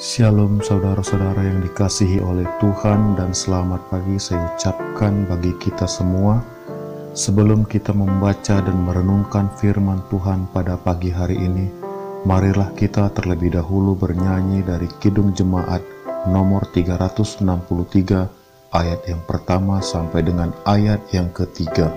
Shalom saudara-saudara yang dikasihi oleh Tuhan, dan selamat pagi saya ucapkan bagi kita semua. Sebelum kita membaca dan merenungkan firman Tuhan pada pagi hari ini, marilah kita terlebih dahulu bernyanyi dari Kidung Jemaat nomor 363 ayat yang pertama sampai dengan ayat yang ketiga.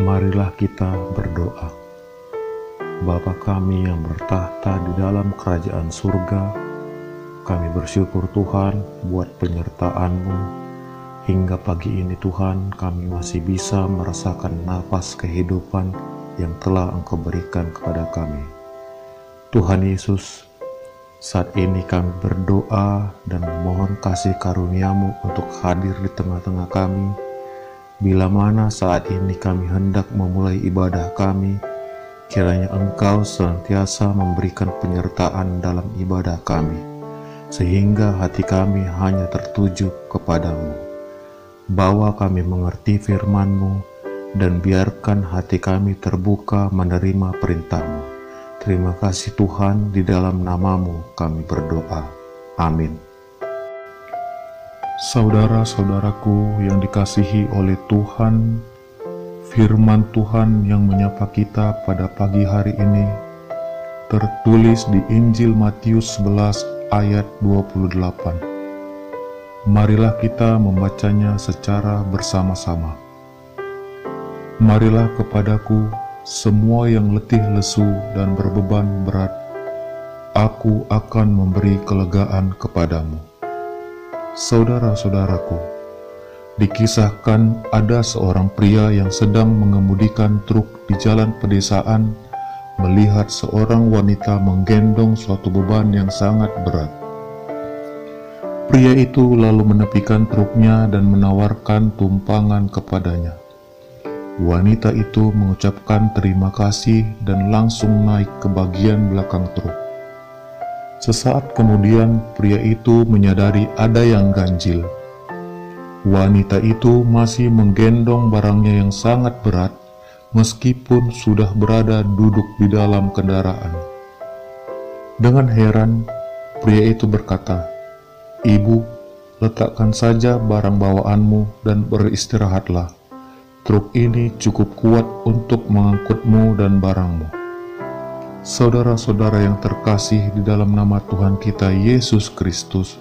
Marilah kita berdoa. Bapa kami yang bertahta di dalam kerajaan surga, kami bersyukur Tuhan buat penyertaan-Mu. Hingga pagi ini Tuhan, kami masih bisa merasakan napas kehidupan yang telah Engkau berikan kepada kami. Tuhan Yesus, saat ini kami berdoa dan memohon kasih karunia-Mu untuk hadir di tengah-tengah kami. Bila mana saat ini kami hendak memulai ibadah kami, kiranya Engkau senantiasa memberikan penyertaan dalam ibadah kami, sehingga hati kami hanya tertuju kepadamu. Bawa kami mengerti firman-Mu, dan biarkan hati kami terbuka menerima perintah-Mu. Terima kasih Tuhan, di dalam nama-Mu kami berdoa. Amin. Saudara-saudaraku yang dikasihi oleh Tuhan, firman Tuhan yang menyapa kita pada pagi hari ini tertulis di Injil Matius 11 ayat 28. Marilah kita membacanya secara bersama-sama. Marilah kepadaku semua yang letih lesu dan berbeban berat, aku akan memberi kelegaan kepadamu. Saudara-saudaraku, dikisahkan ada seorang pria yang sedang mengemudikan truk di jalan pedesaan, melihat seorang wanita menggendong suatu beban yang sangat berat. Pria itu lalu menepikan truknya dan menawarkan tumpangan kepadanya. Wanita itu mengucapkan terima kasih dan langsung naik ke bagian belakang truk. Sesaat kemudian, pria itu menyadari ada yang ganjil. Wanita itu masih menggendong barangnya yang sangat berat, meskipun sudah berada duduk di dalam kendaraan. Dengan heran, pria itu berkata, "Ibu, letakkan saja barang bawaanmu dan beristirahatlah. Truk ini cukup kuat untuk mengangkutmu dan barangmu." Saudara-saudara yang terkasih di dalam nama Tuhan kita Yesus Kristus,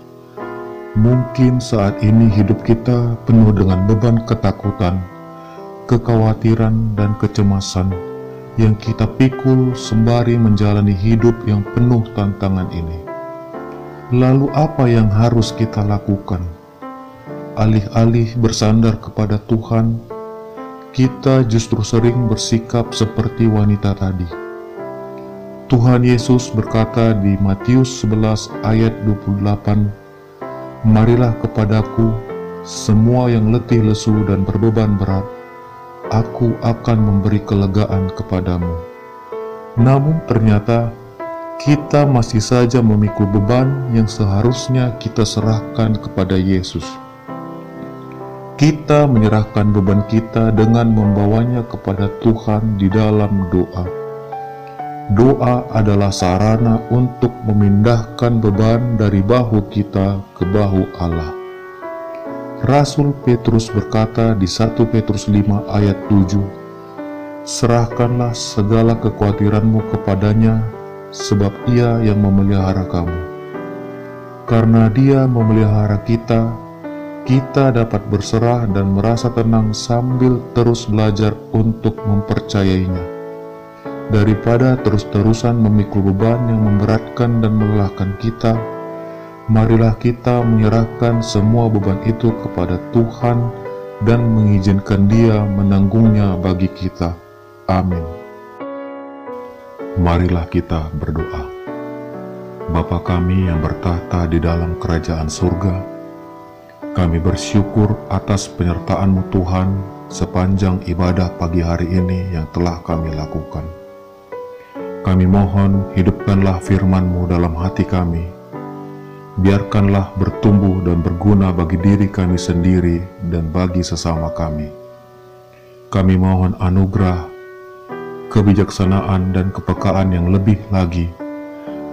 mungkin saat ini hidup kita penuh dengan beban ketakutan, kekhawatiran, dan kecemasan yang kita pikul sembari menjalani hidup yang penuh tantangan ini. Lalu apa yang harus kita lakukan? Alih-alih bersandar kepada Tuhan, kita justru sering bersikap seperti wanita tadi. Tuhan Yesus berkata di Matius 11 ayat 28, "Marilah kepadaku, semua yang letih lesu dan berbeban berat, aku akan memberi kelegaan kepadamu." Namun ternyata kita masih saja memikul beban yang seharusnya kita serahkan kepada Yesus. Kita menyerahkan beban kita dengan membawanya kepada Tuhan di dalam doa. Doa adalah sarana untuk memindahkan beban dari bahu kita ke bahu Allah. Rasul Petrus berkata di 1 Petrus 5 ayat 7, "Serahkanlah segala kekhawatiranmu kepadanya, sebab Ia yang memelihara kamu." Karena Dia memelihara kita, kita dapat berserah dan merasa tenang sambil terus belajar untuk mempercayainya. Daripada terus-terusan memikul beban yang memberatkan dan melelahkan kita, marilah kita menyerahkan semua beban itu kepada Tuhan dan mengizinkan Dia menanggungnya bagi kita. Amin. Marilah kita berdoa. Bapa kami yang bertahta di dalam kerajaan surga, kami bersyukur atas penyertaan-Mu Tuhan sepanjang ibadah pagi hari ini yang telah kami lakukan. Kami mohon, hidupkanlah firman-Mu dalam hati kami. Biarkanlah bertumbuh dan berguna bagi diri kami sendiri dan bagi sesama kami. Kami mohon anugerah, kebijaksanaan, dan kepekaan yang lebih lagi,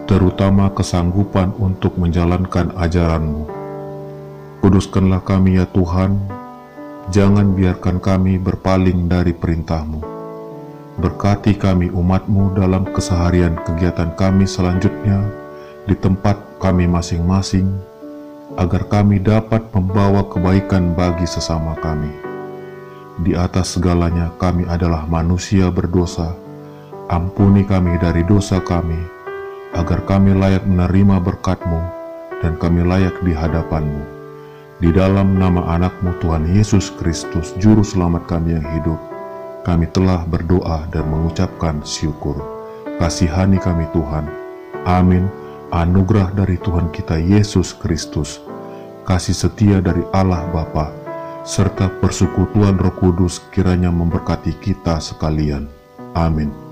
terutama kesanggupan untuk menjalankan ajaran-Mu. Kuduskanlah kami ya Tuhan, jangan biarkan kami berpaling dari perintah-Mu. Berkati kami umat-Mu dalam keseharian kegiatan kami selanjutnya di tempat kami masing-masing, agar kami dapat membawa kebaikan bagi sesama kami. Di atas segalanya kami adalah manusia berdosa. Ampuni kami dari dosa kami, agar kami layak menerima berkat-Mu dan kami layak di hadapan-Mu. Di dalam nama anak-Mu Tuhan Yesus Kristus, Juru Selamat kami yang hidup, kami telah berdoa dan mengucapkan syukur. Kasihani kami Tuhan. Amin. Anugerah dari Tuhan kita Yesus Kristus, kasih setia dari Allah Bapa, serta persekutuan Roh Kudus kiranya memberkati kita sekalian. Amin.